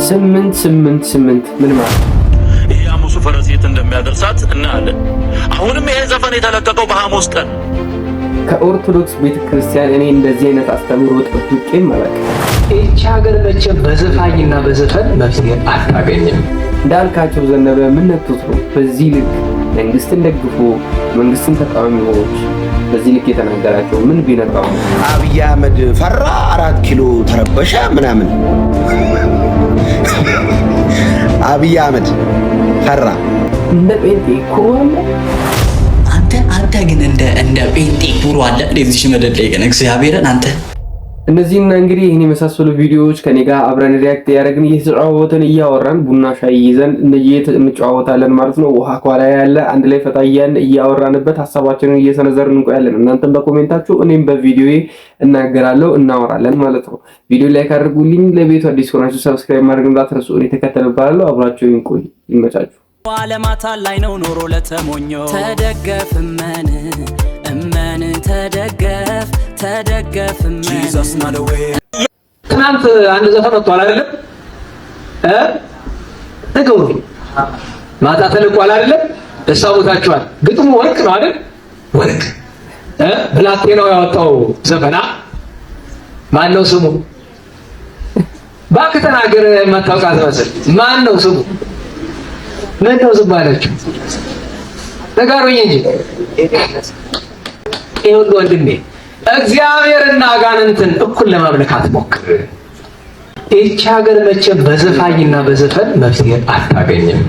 888 ምን ማለት ይሄ ሐሙሱ ፈረስ የት እንደሚያደርሳት እናያለን። አሁንም ይሄ ዘፈን የተለቀቀው በሐሙስ ቀን ከኦርቶዶክስ ቤተክርስቲያን እኔ እንደዚህ አይነት አስተምሮ ጠብቄ ማለት እቺ ሀገር መቼም በዘፋኝና በዘፈን መፍትሄ አታገኝም። እንዳልካቸው ዘነበ ምን ነክቶት ነው በዚህ ልክ መንግስትን ደግፎ መንግስትን ተቃዋሚዎች በዚህ ልክ የተናገራቸው? ምን ቢነካው አብይ አህመድ ፈራ 4 ኪሎ ተረበሸ ምናምን። አብይ አህመድ ፈራ እንደ ጴንጤ ኩሯል። አንተ ግን እንደ ጴንጤ ኩሩ አለ ለዚህ መደድ ላይ ግን እግዚአብሔርን አንተ እነዚህና እንግዲህ ይሄን የመሳሰሉ ቪዲዮዎች ከኔ ጋር አብረን ሪአክት ያደረግን እየተጫወተን እያወራን ቡና ሻይ ይዘን እንጨዋወታለን ማለት ነው። ውሃ ኳላ ያለ አንድ ላይ ፈታያን እያወራንበት ሐሳባችንን እየሰነዘርን እንቆያለን። እናንተም በኮሜንታችሁ እኔም በቪዲዮዬ እናገራለሁ እናወራለን ማለት ነው። ቪዲዮ ላይክ አድርጉልኝ። ለቤቱ አዲስ ሆናችሁ ሰብስክራይብ ማድረግ እንዳትረሱ። እኔ ተከተልባለሁ። አብራችሁ ይንቆይ። ይመቻችሁ። ዓለማት ላይ ነው ኖሮ ለተሞኞ ተደገፍ እመን ተደገፍ ጂሰስ ናለዌ ትናንት አንድ ዘፈን ወጥቷል አይደለም? ነገሩ ማታ ተለቋል አይደለም? ተሳውታችኋል። ግጥሙ ወርቅ ነው አይደል? ወርቅ ብላቴናው ያወጣው ዘፈና ማን ነው ስሙ? እባክህ ተናገር። የማታውቃት መስል ማን ነው ስሙ? ምን ነው ዝም አላችሁ? ንገሩኝ እንጂ ይሁን ወንድሜ፣ እግዚአብሔርና አጋንንትን እኩል ለማምለክ አትሞክር። ይህች ሀገር መቼም በዘፋኝና በዘፈን መፍትሄ አታገኝም።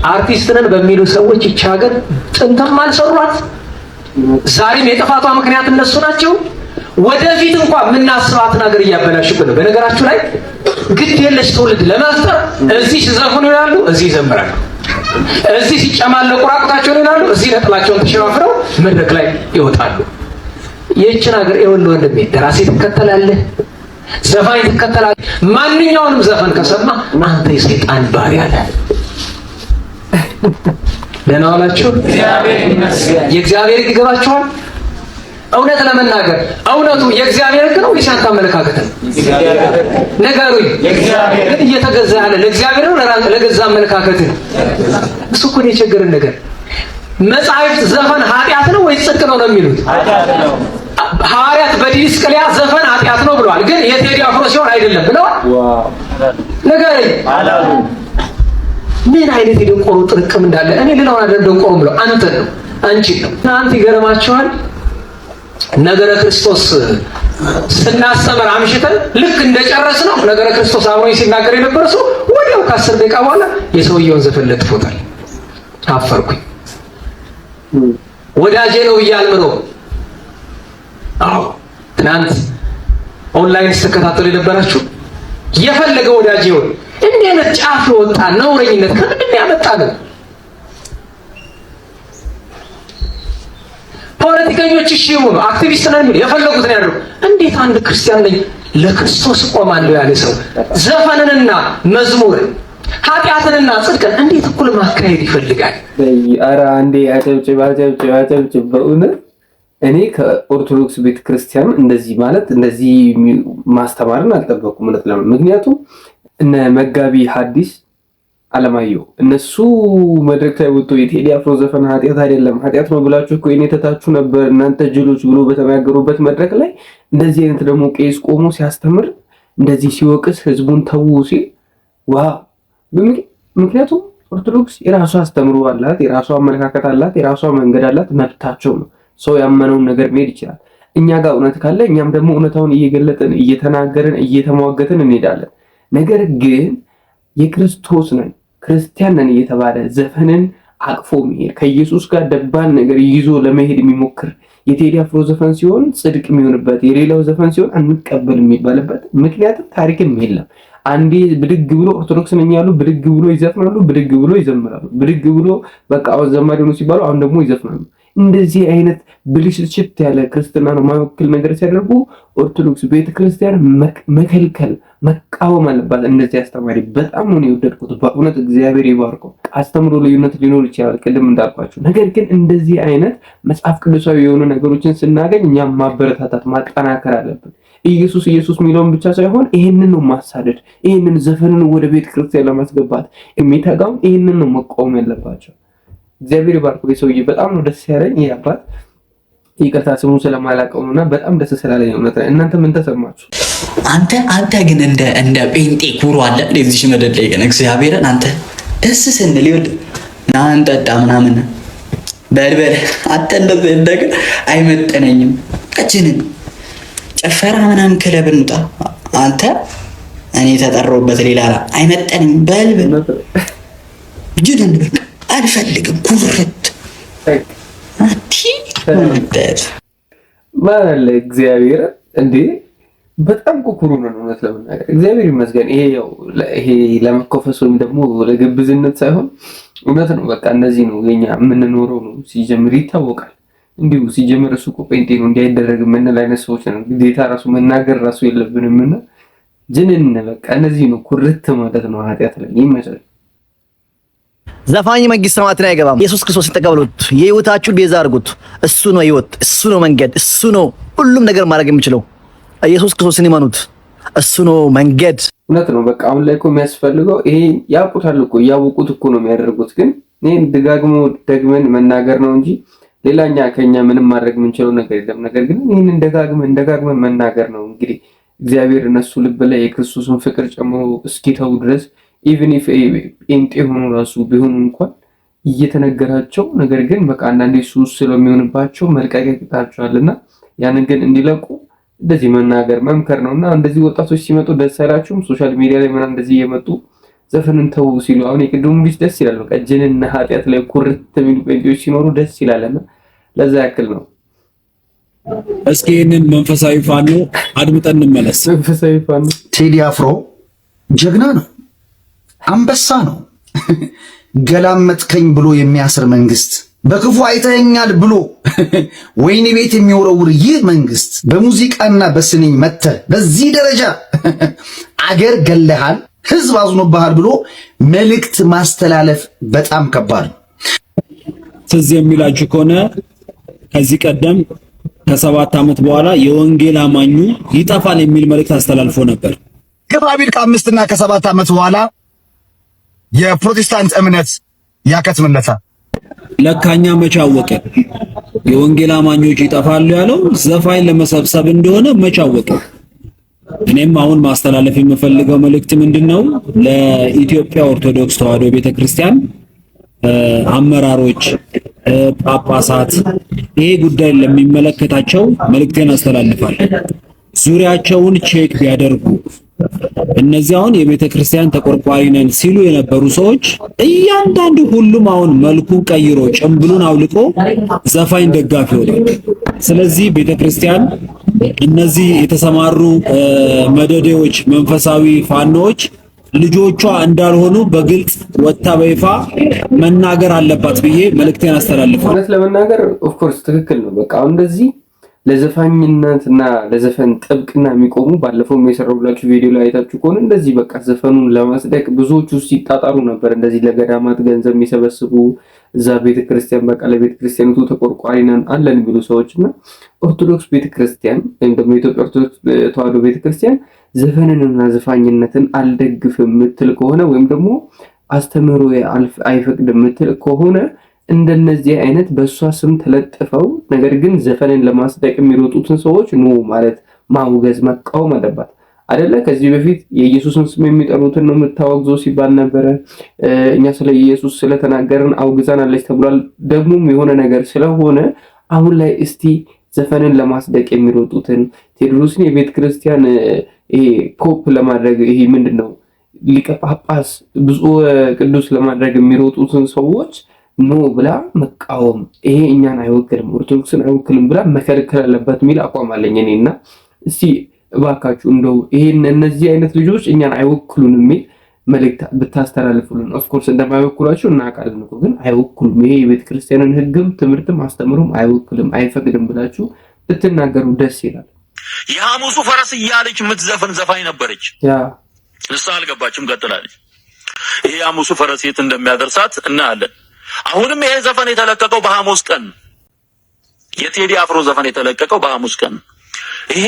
አርቲስት ነን በሚሉ ሰዎች ይህች ሀገር ጥንትም አልሰሯት፣ ዛሬም የጥፋቷ ምክንያት እነሱ ናቸው። ወደፊት እንኳን የምናስባት ነገር እያበላሹብን ነው። በነገራችሁ ላይ ግድ የለሽ ትውልድ ለመፍጠር እዚህ ሲዘፍኑ ይላሉ፣ እዚህ ይዘምራሉ። እዚህ ሲጨማለቁ ራቁታቸውን ይላሉ፣ እዚህ ነጥላቸውን ተሸፋፍረው መድረክ ላይ ይወጣሉ። ይህችን ሀገር ይኸውልህ ወንድሜ፣ ደራሲ ትከተላለህ፣ ዘፋኝ ትከተላለህ። ማንኛውንም ዘፈን ከሰማ አንተ የሰይጣን ባሪያ ነህ። ደህና ዋላችሁ። የእግዚአብሔር ይገባችኋል። እውነት ለመናገር እውነቱ የእግዚአብሔር ሕግ ነው ወይስ አንተ አመለካከት ነው? ነገሩኝ። ግን እየተገዛ ያለ ለእግዚአብሔር ነው ለገዛ አመለካከት ነው? እሱ እኮ ነው የቸገረን ነገር። መጻሕፍት ዘፈን ኃጢአት ነው ወይስ ጽድቅ ነው የሚሉት? ሐዋርያት በዲስቅልያ ዘፈን ኃጢአት ነው ብለዋል። ግን የቴዲ አፍሮ ሲሆን አይደለም ብለዋል። ነገሩኝ። ምን አይነት የደንቆሮ ጥርቅም እንዳለ እኔ ሌላውን አይደለም ደንቆሮ ብለው አንተ ነው አንቺ ነው። እናንተ ይገርማችኋል። ነገረ ክርስቶስ ስናስተምር አምሽተን ልክ እንደጨረስ ነው ነገረ ክርስቶስ አብሮኝ ሲናገር የነበረ ሰው ወዲያው ከ10 ደቂቃ በኋላ የሰውየውን ዘፈን ለጥፎታል። አፈርኩኝ። ወዳጄ ነው እያልምነው። አዎ ትናንት ኦንላይን ስትከታተሉ የነበራችሁ የፈለገ ወዳጄ ይሁን እንዲህ አይነት ጫፍ ወጣ ነውረኝነት ከምንድን ነው ያመጣነው? ፖለቲከኞች እሺ ይሁኑ፣ አክቲቪስት ነን የሚሉ የፈለጉትን ያደርጉ። እንዴት አንድ ክርስቲያን ነኝ ለክርስቶስ ቆማለሁ ያለ ሰው ዘፈንንና መዝሙርን ኃጢአትንና ጽድቅን እንዴት እኩል ማካሄድ ይፈልጋል? ኧረ አንዴ አጨብጭብ። በእውነት እኔ ከኦርቶዶክስ ቤተክርስቲያን እንደዚህ ማስተማርን አልጠበኩም እውነት ለምን። ምክንያቱም እነ መጋቢ ሐዲስ አለማየሁ እነሱ መድረክ ላይ ወጥቶ የቴዲ አፍሮ ዘፈን ኃጢአት አይደለም ኃጢአት ነው ብላችሁ እኮ እኔ ተታችሁ ነበር እናንተ ጅሎች ብሎ በተናገሩበት መድረክ ላይ እንደዚህ አይነት ደግሞ ቄስ ቆሞ ሲያስተምር እንደዚህ ሲወቅስ ህዝቡን ተው ሲል ዋው! ምክንያቱም ኦርቶዶክስ የራሷ አስተምሮ አላት፣ የራሷ አመለካከት አላት፣ የራሷ መንገድ አላት። መብታቸው ነው። ሰው ያመነውን ነገር መሄድ ይችላል። እኛ ጋር እውነት ካለ እኛም ደግሞ እውነታውን እየገለጥን እየተናገርን እየተሟገትን እንሄዳለን። ነገር ግን የክርስቶስ ነን ክርስቲያን ነን እየተባለ ዘፈንን አቅፎ መሄድ ከኢየሱስ ጋር ደባል ነገር ይዞ ለመሄድ የሚሞክር የቴዲ አፍሮ ዘፈን ሲሆን ጽድቅ የሚሆንበት የሌላው ዘፈን ሲሆን አንቀበል የሚባልበት ምክንያቱም ታሪክም የለም። አንዴ ብድግ ብሎ ኦርቶዶክስ ነኝ ያሉ ብድግ ብሎ ይዘፍናሉ፣ ብድግ ብሎ ይዘምራሉ፣ ብድግ ብሎ በቃ አሁን ዘማሪ ነው ሲባሉ አሁን ደግሞ ይዘፍናሉ። እንደዚህ አይነት ብልሽት ያለ ክርስትና ነው ማወክል ነገር ሲያደርጉ ኦርቶዶክስ ቤተክርስቲያን መከልከል መቃወም አለባት። እንደዚህ አስተማሪ በጣም ነው የወደድኩት በእውነት እግዚአብሔር ይባርከው። አስተምሮ ልዩነት ሊኖር ይችላል ቅድም እንዳልኳችሁ፣ ነገር ግን እንደዚህ አይነት መጽሐፍ ቅዱሳዊ የሆኑ ነገሮችን ስናገኝ እኛም ማበረታታት ማጠናከር አለብን። ኢየሱስ ኢየሱስ የሚለውን ብቻ ሳይሆን ይሄንን ነው ማሳደድ፣ ይሄንን ዘፈንን ወደ ቤተ ክርስቲያን ለማስገባት የሚተጋው ይሄንን ነው መቃወም ያለባቸው። እግዚአብሔር ይባርክ። ሰውዬ በጣም ነው ደስ ያለኝ። ይሄ አባት ይቅርታ ስሙን ስለማላውቀው ነውና በጣም ደስ ስላለኝ ነው። እናንተ ምን ተሰማችሁ? አንተ ግን እንደ ጴንጤ ኩሩ አለ ለዚህ መደድ ላይ ግን እግዚአብሔርን አንተ ደስ ስንል ይወድ ና እንጠጣ ምናምን በልበል አጠለብ እንደገና አይመጠነኝም። ቀጭንን ጨፈራ ምናምን ክለብ እንውጣ አንተ እኔ ተጠራውበት ሌላ አይመጠነኝም። በልበል ጅንን በቃ አልፈልግም። ኩርት ማለ እግዚአብሔር እንዴ በጣም ኩሩ ነው እውነት ለመናገር እግዚአብሔር ይመስገን። ይሄ ለመኮፈስ ወይም ደግሞ ለግብዝነት ሳይሆን እውነት ነው። በቃ እንደዚህ ነው የኛ የምንኖረው ነው። ሲጀምር ይታወቃል። እንዲሁ ሲጀምር እሱ እኮ ጴንጤ ነው እንዲያይደረግ ምን ላይ አይነት ሰዎች ነው ግዴታ ራሱ መናገር ራሱ የለብንምና ጅንን በቃ እነዚህ ነው ኩርት ማለት ነው። ኃጢአት ላይ ይመሰል ዘፋኝ መንግስት ሰማያትን አይገባም። ኢየሱስ ክርስቶስን ተቀበሉት፣ የህይወታችሁ ቤዛ አድርጉት። እሱ ነው ህይወት፣ እሱ ነው መንገድ፣ እሱ ነው ሁሉም ነገር ማድረግ የሚችለው። ኢየሱስ ክርስቶስን ይመኑት፣ እሱ ነው መንገድ። እውነት ነው። በቃ አሁን ላይ እኮ የሚያስፈልገው ይሄ ያውቁታል እኮ እያወቁት እኮ ነው የሚያደርጉት። ግን ይሄን ደግመን መናገር ነው እንጂ ሌላኛ ከኛ ምንም ማድረግ የምንችለው ነገር የለም። ነገር ግን ይሄንን ደጋግመን መናገር ነው። እንግዲህ እግዚአብሔር እነሱ ልብ ላይ የክርስቶስን ፍቅር ጨምሮ እስኪተው ድረስ ኢቭን ኢፍ ጴንጤ ሆኖ ራሱ ቢሆኑ እንኳን እየተነገራቸው ነገር ግን በቃ አንዳንዴ ሱስ ስለሚሆንባቸው መልቀቅ ይጣቸዋልና ያንን ግን እንዲለቁ እንደዚህ መናገር መምከር ነውና እንደዚህ ወጣቶች ሲመጡ ደስ አይላችሁም? ሶሻል ሚዲያ ላይ ምናምን እንደዚህ እየመጡ ዘፈንን ተው ሲሉ አሁን የቅድሙ ልጅ ደስ ይላል። በቃ ጅንና ኃጢአት ላይ ኩርት የሚሉ ጴንጤዎች ሲኖሩ ደስ ይላልና ለዛ ያክል ነው። እስኪ ይህንን መንፈሳዊ ፋኖ አድምጠን እንመለስ። መንፈሳዊ ፋኖ ቴዲ አፍሮ ጀግና ነው፣ አንበሳ ነው። ገላመጥከኝ ብሎ የሚያስር መንግስት፣ በክፉ አይተኛል ብሎ ወይኔ ቤት የሚወረውር ይህ መንግስት በሙዚቃና በስንኝ መተህ በዚህ ደረጃ አገር ገለሃል፣ ህዝብ አዝኖብሃል ብሎ መልእክት ማስተላለፍ በጣም ከባድ ነው። ትዝ የሚላችሁ ከሆነ ከዚህ ቀደም ከ7 ዓመት በኋላ የወንጌል አማኙ ይጠፋል የሚል መልእክት አስተላልፎ ነበር። ግፋቢል ከ5 እና ከ7 ዓመት በኋላ የፕሮቴስታንት እምነት ያከትምለታል። ለካኛ መቼ አወቀ የወንጌል አማኞች ይጠፋሉ ያለው ዘፋኝ ለመሰብሰብ እንደሆነ መቼ አወቀ? እኔም አሁን ማስተላለፍ የምፈልገው መልእክት ምንድነው ለኢትዮጵያ ኦርቶዶክስ ተዋሕዶ ቤተክርስቲያን አመራሮች፣ ጳጳሳት ይሄ ጉዳይ ለሚመለከታቸው መልእክቴን አስተላልፋለሁ። ዙሪያቸውን ቼክ ቢያደርጉ እነዚህ አሁን የቤተክርስቲያን ተቆርቋሪ ነን ሲሉ የነበሩ ሰዎች እያንዳንዱ ሁሉም አሁን መልኩን ቀይሮ ጭምብሉን አውልቆ ዘፋኝ ደጋፊ ሆኗል። ስለዚህ ቤተክርስቲያን እነዚህ የተሰማሩ መደዴዎች፣ መንፈሳዊ ፋኖዎች ልጆቿ እንዳልሆኑ በግልጽ ወጣ በይፋ መናገር አለባት ብዬ መልእክቴን አስተላልፋለሁ። እውነት ለመናገር ኦፍ ኮርስ ትክክል ነው። በቃ እንደዚህ ለዘፋኝነትና ለዘፈን ጥብቅና የሚቆሙ ባለፈው የሰራሁላችሁ ቪዲዮ ላይ አይታችሁ ከሆነ እንደዚህ በቃ ዘፈኑን ለማጽደቅ ብዙዎቹ ሲጣጣሩ ነበር። እንደዚህ ለገዳማት ገንዘብ የሚሰበስቡ እዛ ቤተክርስቲያን በቃ ለቤተክርስቲያኒቱ ተቆርቋሪ ነን አለን የሚሉ ሰዎችና ኦርቶዶክስ ቤተክርስቲያን ወይም ደግሞ የኢትዮጵያ ኦርቶዶክስ ተዋሕዶ ቤተክርስቲያን ዘፈንንና ዘፋኝነትን አልደግፍም የምትል ከሆነ ወይም ደግሞ አስተምህሮ አይፈቅድም የምትል ከሆነ እንደነዚህ አይነት በእሷ ስም ተለጥፈው ነገር ግን ዘፈንን ለማስደቅ የሚሮጡትን ሰዎች ኑ ማለት ማውገዝ መቃወም አለባት አይደለ? ከዚህ በፊት የኢየሱስን ስም የሚጠሩትን ነው የምታወግዘው ሲባል ነበረ። እኛ ስለ ኢየሱስ ስለተናገርን አውግዛናለች ተብሏል። ደግሞም የሆነ ነገር ስለሆነ አሁን ላይ እስቲ ዘፈንን ለማስደቅ የሚሮጡትን ቴዎድሮስን የቤተ ክርስቲያን ይሄ ፖፕ ለማድረግ ይሄ ምንድነው ሊቀ ጳጳስ ብፁዕ ቅዱስ ለማድረግ የሚሮጡትን ሰዎች ኖ ብላ መቃወም፣ ይሄ እኛን አይወክልም ኦርቶዶክስን አይወክልም ብላ መከልከል አለባት የሚል አቋም አለኝ እኔና። እስቲ እባካችሁ እንደው ይሄን እነዚህ አይነት ልጆች እኛን አይወክሉንም የሚል መልእክት ብታስተላልፉልን። ኦፍ ኮርስ እንደማይወክሏቸው እናውቃለን እኮ ግን አይወክሉም፣ ይሄ የቤተ ክርስቲያንን ሕግም ትምህርትም አስተምሮም አይወክልም አይፈቅድም ብላችሁ ብትናገሩ ደስ ይላል። የሐሙሱ ፈረስ እያለች የምትዘፍን ዘፋኝ ነበረች። እሷ አልገባችም፣ ቀጥላለች። ይሄ የሐሙሱ ፈረስ የት እንደሚያደርሳት እናያለን። አሁንም ይሄ ዘፈን የተለቀቀው በሐሙስ ቀን፣ የቴዲ አፍሮ ዘፈን የተለቀቀው በሐሙስ ቀን። ይሄ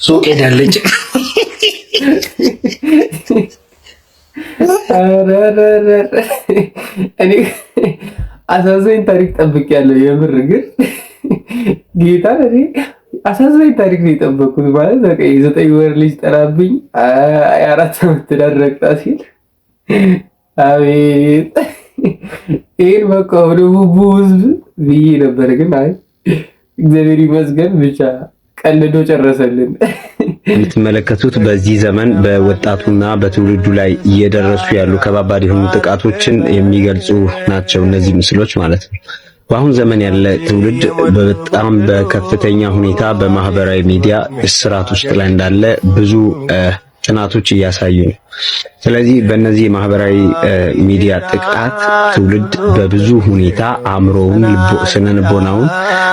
ሱቅ ሄዳለች። እኔ አሳዛኝ ታሪክ ጠብቄያለሁ። የምር ግን ጌታ እኔ አሳዛኝ ታሪክ ነው የጠበኩት። ማለት በቃ የ9 ወር ልጅ ጠራብኝ 4 ዓመት ትዳር ረግጣ ሲል አቤት ይሄን በቃ ወደ ቡቡ ህዝብ ብዬ ነበር። ግን አይ እግዚአብሔር ይመስገን ብቻ ቀልዶ ጨረሰልን። የምትመለከቱት በዚህ ዘመን በወጣቱና በትውልዱ ላይ እየደረሱ ያሉ ከባባድ የሆኑ ጥቃቶችን የሚገልጹ ናቸው እነዚህ ምስሎች ማለት ነው። በአሁን ዘመን ያለ ትውልድ በጣም በከፍተኛ ሁኔታ በማህበራዊ ሚዲያ እስራት ውስጥ ላይ እንዳለ ብዙ ጥናቶች እያሳዩ ነው። ስለዚህ በእነዚህ የማህበራዊ ሚዲያ ጥቃት ትውልድ በብዙ ሁኔታ አእምሮውን፣ ስነልቦናውን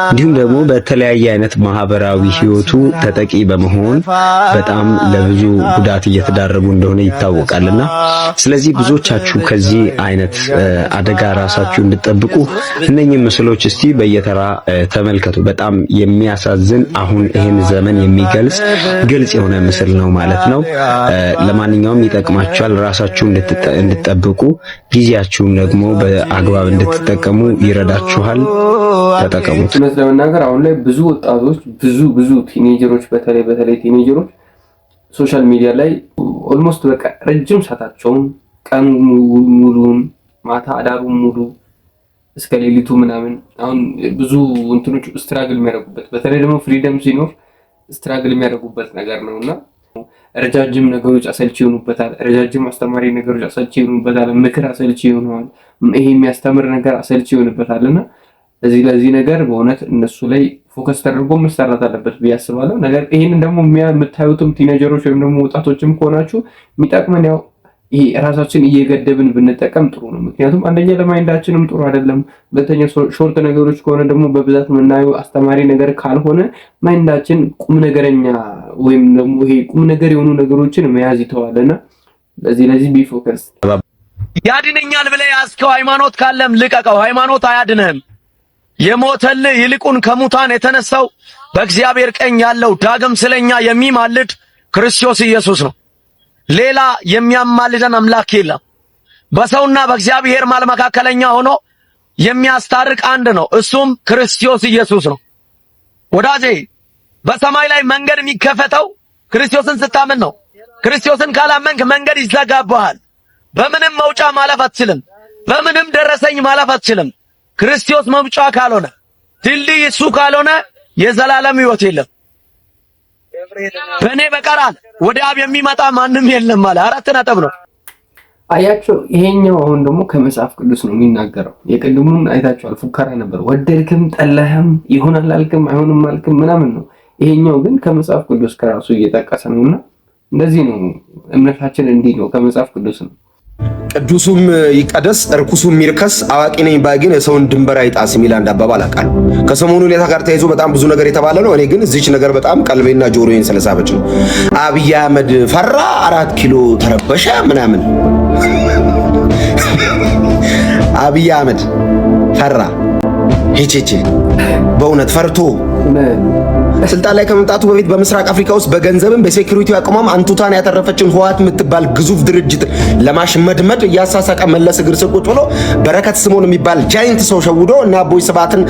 እንዲሁም ደግሞ በተለያየ አይነት ማህበራዊ ህይወቱ ተጠቂ በመሆን በጣም ለብዙ ጉዳት እየተዳረጉ እንደሆነ ይታወቃልና ስለዚህ ብዙዎቻችሁ ከዚህ አይነት አደጋ ራሳችሁ እንድትጠብቁ እነኚህ ምስሎች እስቲ በየተራ ተመልከቱ። በጣም የሚያሳዝን አሁን ይህን ዘመን የሚገልጽ ግልጽ የሆነ ምስል ነው ማለት ነው። ለማንኛውም ይጠቅማችኋል፣ ራሳችሁን እንድትጠብቁ ጊዜያችሁን ደግሞ በአግባብ እንድትጠቀሙ ይረዳችኋል። ተጠቀሙት። እውነት ለመናገር አሁን ላይ ብዙ ወጣቶች ብዙ ቲኔጀሮች በተለይ ቲኔጀሮች ሶሻል ሚዲያ ላይ ኦልሞስት በቃ ረጅም ሰዓታቸውን ቀን ሙሉን ማታ አዳሩን ሙሉ እስከ ሌሊቱ ምናምን አሁን ብዙ እንትኖች ስትራግል የሚያደርጉበት በተለይ ደግሞ ፍሪደም ሲኖር ስትራግል የሚያደርጉበት ነገር ነውና ረጃጅም ነገሮች አሰልቺ ይሆኑበታል። ረጃጅም አስተማሪ ነገሮች አሰልቺ ይሆኑበታል። ምክር አሰልቺ ይሆናል። ይሄ የሚያስተምር ነገር አሰልቺ ይሆንበታልና ለዚህ ነገር በእውነት እነሱ ላይ ፎከስ ተደርጎ መሰራት አለበት ብዬ አስባለሁ። ነገር ይሄንን ደግሞ የምታዩትም ቲኔጀሮች ወይም ደግሞ ወጣቶችም ከሆናችሁ የሚጠቅመን ያው ይሄ ራሳችን እየገደብን ብንጠቀም ጥሩ ነው። ምክንያቱም አንደኛ ለማይንዳችንም ጥሩ አይደለም። ሁለተኛ ሾርት ነገሮች ከሆነ ደግሞ በብዛት የምናየው አስተማሪ ነገር ካልሆነ ማይንዳችን ቁም ነገረኛ ወይም ደግሞ ይሄ ቁም ነገር የሆኑ ነገሮችን መያዝ ይተዋልና ለዚህ ቢፎከስ ያድነኛል ብለህ ያዝከው ሃይማኖት ካለም ልቀቀው። ሃይማኖት አያድንህም። የሞተልህ ይልቁን ከሙታን የተነሳው በእግዚአብሔር ቀኝ ያለው ዳግም ስለኛ የሚማልድ ክርስቶስ ኢየሱስ ነው። ሌላ የሚያማልደን አምላክ የለም። በሰውና በእግዚአብሔር መካከለኛ ሆኖ የሚያስታርቅ አንድ ነው፣ እሱም ክርስቶስ ኢየሱስ ነው። ወዳጄ በሰማይ ላይ መንገድ የሚከፈተው ክርስቶስን ስታምን ነው። ክርስቶስን ካላመንክ መንገድ ይዘጋብሃል። በምንም መውጫ ማለፍ አትችልም። በምንም ደረሰኝ ማለፍ አትችልም። ክርስቶስ መውጫ ካልሆነ ድልድይ እሱ ካልሆነ የዘላለም ሕይወት የለም። በእኔ በቀር ወደ አብ የሚመጣ ማንም የለም ማለት 4 ነጥብ ነው። አያቸው። ይሄኛው አሁን ደግሞ ከመጽሐፍ ቅዱስ ነው የሚናገረው። የቅድሙን አይታችኋል፣ ፉከራ ነበር። ወደድክም ጠላህም ይሆናል አልክም አይሆንም አልክም ምናምን ነው። ይሄኛው ግን ከመጽሐፍ ቅዱስ ከራሱ እየጠቀሰ ነውና እንደዚህ ነው እምነታችን፣ እንዲህ ነው ከመጽሐፍ ቅዱስ ነው። ቅዱሱም ይቀደስ እርኩሱም ይርከስ አዋቂ ነኝ ባይ ግን የሰውን ድንበር አይጣስ የሚል አንድ አባባል አውቃለሁ። ከሰሞኑ ሁኔታ ጋር ተያይዞ በጣም ብዙ ነገር የተባለ ነው። እኔ ግን እዚች ነገር በጣም ቀልቤና ጆሮዬን ስለሳበች ነው። አብይ አህመድ ፈራ 4 ኪሎ ተረበሸ ምናምን። አብይ አህመድ ፈራ ሄቼቼ በእውነት ፈርቶ ስልጣን ላይ ከመምጣቱ በፊት በምስራቅ አፍሪካ ውስጥ በገንዘብም በሴኩሪቲ አቋም አንቱታን ያተረፈችን ህወሓት የምትባል ግዙፍ ድርጅት ለማሽመድመድ እያሳሳቀ መለስ እግር ስር ቁጭ ብሎ በረከት ስምኦን የሚባል ጃይንት ሰው ሸውዶ እና አቦይ ስብሃትን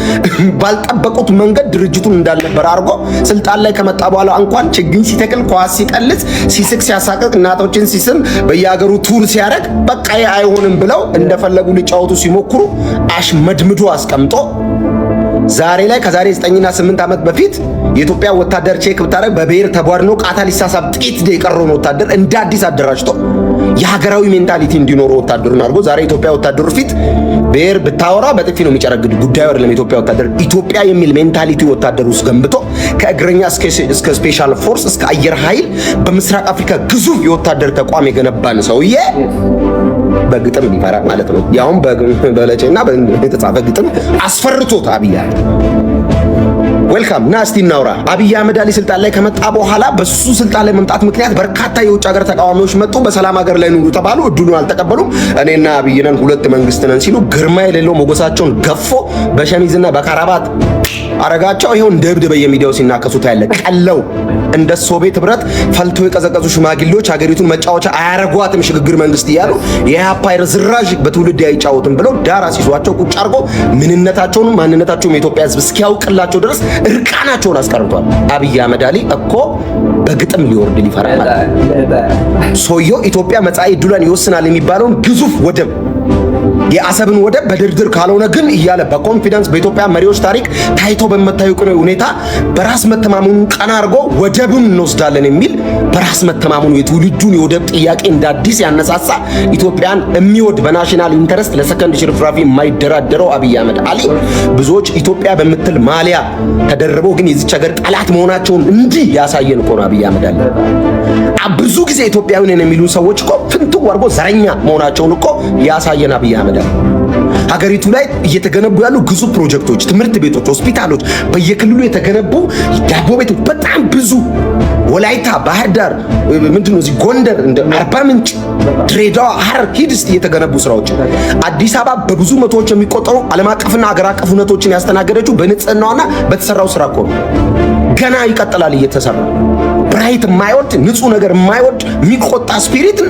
ባልጠበቁት መንገድ ድርጅቱን እንዳልነበር አድርጎ ስልጣን ላይ ከመጣ በኋላ እንኳን ችግኝ ሲተክል፣ ኳስ ሲቀልስ፣ ሲስቅ ሲያሳቅቅ፣ እናቶችን ሲስም፣ በየሀገሩ ቱር ሲያደርግ በቃ አይሆንም ብለው እንደፈለጉ ሊጫወቱ ሲሞክሩ አሽመድምዶ አስቀምጦ ዛሬ ላይ ከዛሬ 9 እና 8 ዓመት በፊት የኢትዮጵያ ወታደር ቼክ ብታረግ በብሔር ተቧድኖ ቃታ ሊሳሳብ ጥቂት የቀረውን ወታደር እንደ አዲስ አደራጅቶ የሀገራዊ ሜንታሊቲ እንዲኖረው ወታደሩን አድርጎ ዛሬ ኢትዮጵያ ወታደሩ ፊት ብሔር ብታወራ በጥፊ ነው የሚጨረግድ። ጉዳዩ አይደለም። ኢትዮጵያ ወታደር ኢትዮጵያ የሚል ሜንታሊቲ ወታደሩ ውስጥ ገንብቶ ከእግረኛ እስከ ስፔሻል ፎርስ እስከ አየር ኃይል በምስራቅ አፍሪካ ግዙፍ የወታደር ተቋም የገነባን ሰውዬ በግጥም ሊፈራ ማለት ነው። ያውም በለጨና በተጻፈ ግጥም አስፈርቶት አብይ ዌልካም ና እስቲ እናውራ። አብይ አህመድ አሊ ስልጣን ላይ ከመጣ በኋላ በሱ ስልጣን ላይ መምጣት ምክንያት በርካታ የውጭ ሀገር ተቃዋሚዎች መጡ። በሰላም ሀገር ላይ ኑሩ ተባሉ። እድሉን አልተቀበሉም። እኔና አብይ ነን ሁለት መንግስት ነን ሲሉ ግርማ የሌለው ሞገሳቸውን ገፎ በሸሚዝና በካራባት አረጋቸው። ይሄው እንደ እብድ በየሚዲያው ሲናከሱ ታያለ። ቀለው እንደ ሶቪየት ህብረት ፈልቶ የቀዘቀዙ ሽማግሌዎች ሀገሪቱን መጫወቻ አያረጓትም ሽግግር መንግስት እያሉ የሃፓይር ዝራዥ በትውልድ አይጫወትም ብለው ዳራ ሲዟቸው ቁጭ አርጎ ምንነታቸውን ማንነታቸውን የኢትዮጵያ ህዝብ እስኪያውቅላቸው ድረስ እርቃናቸውን አስቀርቷል። አብይ አህመድ አሊ እኮ በግጥም ሊወርድ ሊፈራል። ሶዮ ኢትዮጵያ መጻኢ ዕድሏን ይወስናል የሚባለውን ግዙፍ ወደብ የአሰብን ወደብ በድርድር ካልሆነ ግን እያለ በኮንፊደንስ በኢትዮጵያ መሪዎች ታሪክ ታይቶ በመታየው ሁኔታ በራስ መተማመኑን ቀና አድርጎ ወደቡን እንወስዳለን የሚል በራስ መተማመኑ የትውልዱን የወደብ ጥያቄ እንደ አዲስ ያነሳሳ ኢትዮጵያን የሚወድ በናሽናል ኢንተረስት ለሰከንድ ሽርፍራፊ የማይደራደረው አብይ አህመድ አሊ ብዙዎች ኢትዮጵያ በምትል ማሊያ ተደርበው ግን የዚች ሀገር ጠላት መሆናቸውን እንዲህ ያሳየን እኮ ነው አብይ አህመድ አሊ። ብዙ ጊዜ ኢትዮጵያዊ ነን የሚሉ ሰዎች እኮ ፍንትው አድርጎ ዘረኛ መሆናቸውን እኮ ያሳየን አብይ አህመድ አሊ። ሀገሪቱ ላይ እየተገነቡ ያሉ ግዙፍ ፕሮጀክቶች፣ ትምህርት ቤቶች፣ ሆስፒታሎች፣ በየክልሉ የተገነቡ ዳቦ ቤቶች በጣም ብዙ ወላይታ፣ ባህር ዳር፣ ምንድነው እዚህ ጎንደር፣ እንደ አርባ ምንጭ፣ ድሬዳዋ፣ ሐረር ሂድስ የተገነቡ ስራዎች፣ አዲስ አበባ በብዙ መቶዎች የሚቆጠሩ ዓለም አቀፍና ሀገር አቀፍ ሁነቶችን ያስተናገደችው በንጽህናውና በተሰራው ስራ እኮ ነው። ገና ይቀጥላል እየተሰራ ብራይት የማይወድ ንጹህ ነገር የማይወድ የሚቆጣ ስፒሪትን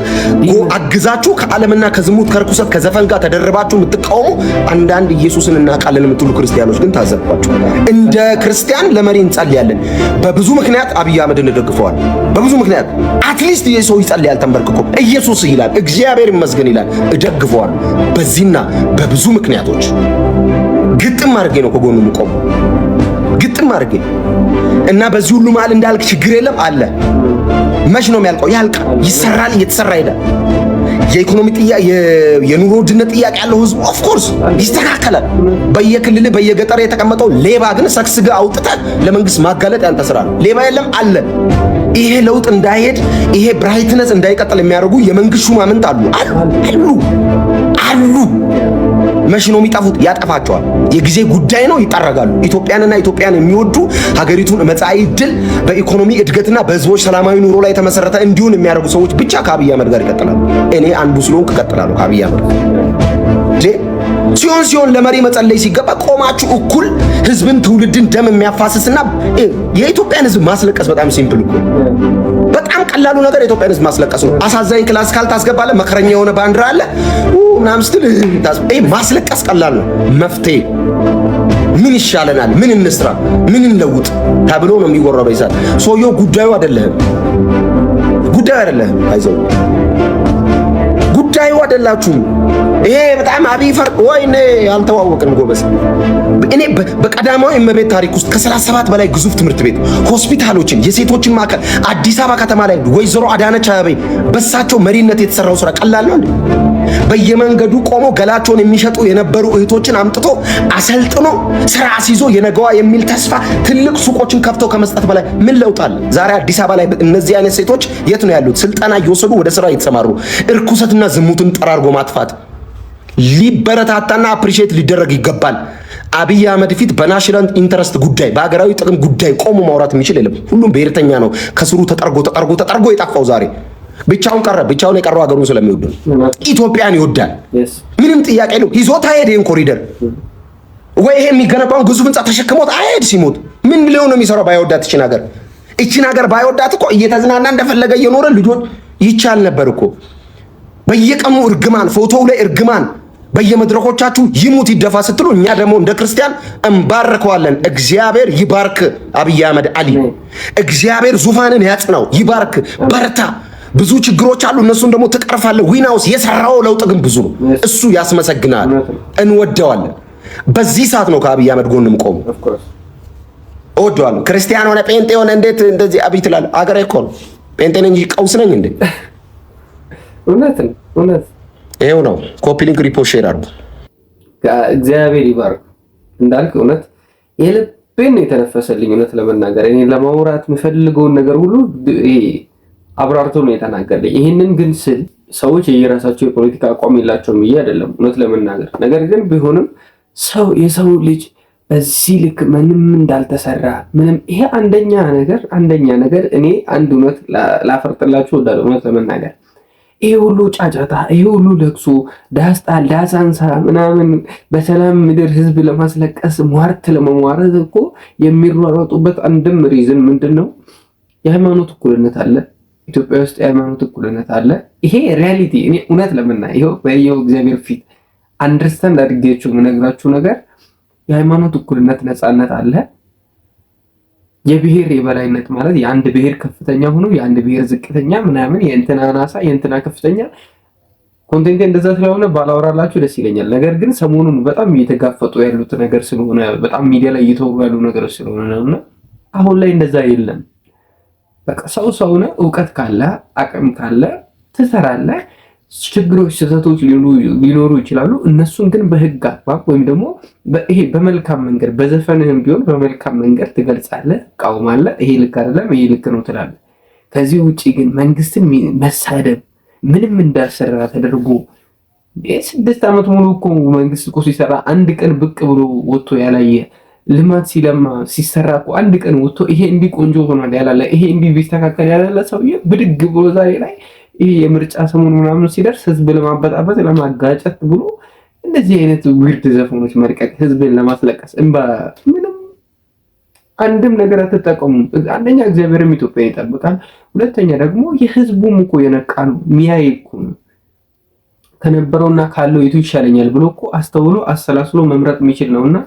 አግዛችሁ ከዓለምና ከዝሙት ከርኩሰት ከዘፈን ጋር ተደርባችሁ የምትቃወሙ አንዳንድ ኢየሱስን እናውቃለን የምትሉ ክርስቲያኖች ግን ታዘብኳችሁ። እንደ ክርስቲያን ለመሪ እንጸልያለን። በብዙ ምክንያት አብይ አህመድን ደግፈዋል። በብዙ ምክንያት አትሊስት የሰው ይጸልያል ተንበርክኮ ኢየሱስ ይላል እግዚአብሔር ይመስገን ይላል እደግፈዋል። በዚህና በብዙ ምክንያቶች ግጥም አድርጌ ነው ከጎኑ የምቆም ግጥም አድርጌ እና በዚህ ሁሉ መሃል እንዳልክ ችግር የለም አለ። መች ነው የሚያልቀው? ያልቃል፣ ይሰራል፣ እየተሰራ ይሄዳል። የኢኮኖሚ ጥያቄ የኑሮ ውድነት ጥያቄ ያለው ህዝብ ኦፍ ኮርስ ይስተካከላል። በየክልል በየገጠር የተቀመጠው ሌባ ግን ሰክስገ አውጥተህ ለመንግስት ማጋለጥ ያንተ ስራ ነው። ሌባ የለም አለ። ይሄ ለውጥ እንዳይሄድ ይሄ ብራይትነስ እንዳይቀጥል የሚያደርጉ የመንግስት ሹማምንት አሉ አሉ አሉ። መች ነው የሚጠፉት? ያጠፋቸዋል። የጊዜ ጉዳይ ነው፣ ይጠረጋሉ። ኢትዮጵያንና ኢትዮጵያን የሚወዱ ሀገሪቱን መጻኢ ዕድል በኢኮኖሚ እድገትና በህዝቦች ሰላማዊ ኑሮ ላይ የተመሰረተ እንዲሆን የሚያደርጉ ሰዎች ብቻ ከአብይ አህመድ ጋር ይቀጥላሉ። እኔ አንዱ ስለሆንኩ እቀጥላለሁ ከአብይ አህመድ ሲሆን ለመሪ መጸለይ ሲገባ ቆማችሁ እኩል ህዝብን ትውልድን ደም የሚያፋስስና የኢትዮጵያን ህዝብ ማስለቀስ በጣም ሲምፕል እኮ በጣም ቀላሉ ነገር የኢትዮጵያን ህዝብ ማስለቀስ ነው። አሳዛኝ ክላስ ካልታስገባለ መከረኛ የሆነ ባንዲራ አለ ምናምን ስትል ማስለቀስ ቀላል ነው። መፍትሄ ምን ይሻለናል፣ ምን እንስራ፣ ምን እንለውጥ ተብሎ ነው የሚወራው። በይሳት ሰውየው ጉዳዩ አይደለም አይዘው ጉዳዩ አይደላችሁም። ይሄ በጣም አብይ ፈርቅ ወይኔ ያልተዋወቅን ጎበዝ። እኔ በቀዳማዊ እመቤት ታሪክ ውስጥ ከ37 በላይ ግዙፍ ትምህርት ቤት፣ ሆስፒታሎችን፣ የሴቶችን ማዕከል አዲስ አበባ ከተማ ላይ ወይዘሮ አዳነች አቤቤ በሳቸው መሪነት የተሰራው ስራ ቀላል ነው እንዴ? በየመንገዱ ቆሞ ገላቸውን የሚሸጡ የነበሩ እህቶችን አምጥቶ አሰልጥኖ ስራ አስይዞ የነገዋ የሚል ተስፋ ትልቅ ሱቆችን ከፍተው ከመስጠት በላይ ምን ለውጣል? ዛሬ አዲስ አበባ ላይ እነዚህ አይነት ሴቶች የት ነው ያሉት? ስልጠና እየወሰዱ ወደ ስራ እየተሰማሩ እርኩሰትና ዝሙትን ጠራርጎ ማጥፋት ሊበረታታና አፕሪሼት ሊደረግ ይገባል። አብይ አህመድ ፊት በናሽናል ኢንተረስት ጉዳይ በሀገራዊ ጥቅም ጉዳይ ቆሞ ማውራት የሚችል የለም። ሁሉም ብሔርተኛ ነው። ከስሩ ተጠርጎ የጠፋው ዛሬ ብቻውን ቀረ። ብቻውን የቀረው ሀገሩን ስለሚወድ ኢትዮጵያን ይወዳል። ምንም ጥያቄ የለው። ይዞታ ሄደ ይሄን ኮሪደር ወይ ይሄ የሚገነባውን ግዙፍ ህንጻ ተሸክሞት አይሄድ። ሲሞት ምን ሊሆን ነው የሚሰራው? ባይወዳት እቺን ሀገር ባይወዳት እኮ እየተዝናና እንደፈለገ እየኖረ ልጆች ይቻል ነበር እኮ። በየቀኑ እርግማን፣ ፎቶው ላይ እርግማን፣ በየመድረኮቻችሁ ይሙት ይደፋ ስትሉ እኛ ደግሞ እንደ ክርስቲያን እንባርከዋለን። እግዚአብሔር ይባርክ አብይ አህመድ አሊ። እግዚአብሔር ዙፋንን ያጽናው፣ ይባርክ፣ በርታ። ብዙ ችግሮች አሉ፣ እነሱን ደግሞ ትቀርፋለህ። ዊናውስ የሰራው ለውጥ ግን ብዙ ነው። እሱ ያስመሰግናል፣ እንወደዋለን። በዚህ ሰዓት ነው ከአብይ አህመድ ጎንም ቆሙ። እወደዋለሁ። ክርስቲያን ሆነ ጴንጤ ሆነ እንዴት እንደዚህ አብይ ትላለህ? አገሬ እኮ ነው። ጴንጤ ነኝ እንጂ ቀውስ ነኝ እንዴ? እውነት ነው። ይሄው ነው። ኮፒ ሊንክ ሪፖስት ሼር አድርጉ። እግዚአብሔር ይባርክ። እንዳልክ እውነት የልቤን የተነፈሰልኝ እውነት ለመናገር እኔ ለማውራት የምፈልገውን ነገር ሁሉ አብራርቶ ነው የተናገረልኝ። ይሄንን ግን ስል ሰዎች የየራሳቸው የፖለቲካ አቋም የላቸውም ብዬ አይደለም እውነት ለመናገር። ነገር ግን ቢሆንም የሰው ልጅ በዚህ ልክ ምንም እንዳልተሰራ ምንም። ይሄ አንደኛ ነገር እኔ አንድ እውነት ላፈርጥላችሁ ወዳለ እውነት ለመናገር ይሄ ሁሉ ጫጫታ፣ ይሄ ሁሉ ለቅሶ፣ ዳሳንሳ ምናምን በሰላም ምድር ህዝብ ለማስለቀስ ሟርት ለመሟረት እኮ የሚሯሯጡበት አንድም ሪዝን ምንድነው? የሃይማኖት እኩልነት አለ። ኢትዮጵያ ውስጥ የሃይማኖት እኩልነት አለ። ይሄ ሪያሊቲ። እኔ እውነት ለመናገር ይሄው በየው እግዚአብሔር ፊት አንደርስታንድ አድርጌችሁ የምነግራችሁ ነገር የሃይማኖት እኩልነት ነፃነት አለ። የብሔር የበላይነት ማለት የአንድ ብሔር ከፍተኛ ሆኖ የአንድ ብሔር ዝቅተኛ ምናምን የእንትና አናሳ የእንትና ከፍተኛ ኮንቴንት እንደዛ ስለሆነ ባላወራላችሁ ደስ ይለኛል። ነገር ግን ሰሞኑን በጣም እየተጋፈጡ ያሉት ነገር ስለሆነ በጣም ሚዲያ ላይ እየተወሩ ያሉ ነገሮች ስለሆነ ነውና አሁን ላይ እንደዛ የለም። በቃ ሰው ነው። እውቀት ካለ አቅም ካለ ትሰራለህ። ችግሮች፣ ስህተቶች ሊኖሩ ይችላሉ። እነሱን ግን በህግ አግባብ ወይም ደግሞ ይሄ በመልካም መንገድ በዘፈንህም ቢሆን በመልካም መንገድ ትገልጻለህ፣ ትቃወማለህ። ይሄ ልክ አይደለም፣ ይሄ ልክ ነው ትላለህ። ከዚህ ውጪ ግን መንግስትን መሳደብ ምንም እንዳልሰራ ተደርጎ 6 ዓመት ሙሉ እኮ መንግስት እኮ ሲሰራ አንድ ቀን ብቅ ብሎ ወጥቶ ያላየ ልማት ሲለማ ሲሰራ እኮ አንድ ቀን ወጥቶ ይሄ እንዲህ ቆንጆ ሆኗል ያላለ ይሄ እንዲህ ቢስተካከል ያላለ ሰውዬ ብድግ ብሎ ዛሬ ላይ ይሄ የምርጫ ሰሞን ምናምን ሲደርስ ህዝብ ለማበጣበጥ ለማጋጨት ብሎ እንደዚህ አይነት ዊርድ ዘፈኖች መልቀቅ ህዝብን ለማስለቀስ ምንም አንድም ነገር አትጠቀሙም። አንደኛ እግዚአብሔርም ኢትዮጵያን ይጠብቃል። ሁለተኛ ደግሞ የህዝቡም እኮ የነቃሉ ሚያይ እኮ ነው ከነበረውና ካለው የቱ ይሻለኛል ብሎ እኮ አስተውሎ አሰላስሎ መምረጥ የሚችል ነውና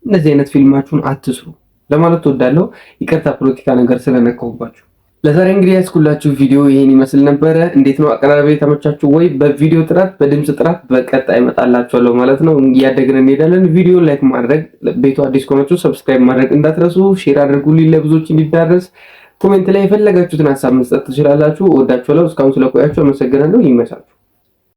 እንደዚህ አይነት ፊልማችሁን አትስሩ ለማለት ወዳለው። ይቅርታ ፖለቲካ ነገር ስለነካሁባችሁ። ለዛሬ እንግዲህ ያስኩላችሁ ቪዲዮ ይሄን ይመስል ነበረ። እንዴት ነው አቀራረቤ ተመቻችሁ ወይ? በቪዲዮ ጥራት በድምጽ ጥራት በቀጣይ እመጣላችኋለሁ ማለት ነው። እያደግን እንሄዳለን። ቪዲዮ ላይክ ማድረግ፣ ቤቱ አዲስ ከሆናችሁ ሰብስክራይብ ማድረግ እንዳትረሱ። ሼር አድርጉልኝ ለብዙዎች እንዲዳረስ። ኮሜንት ላይ የፈለጋችሁትን ሀሳብ መስጠት ትችላላችሁ። ወዳችኋለሁ። እስካሁን ስለቆያችሁ አመሰግናለሁ። ይመቻችሁ።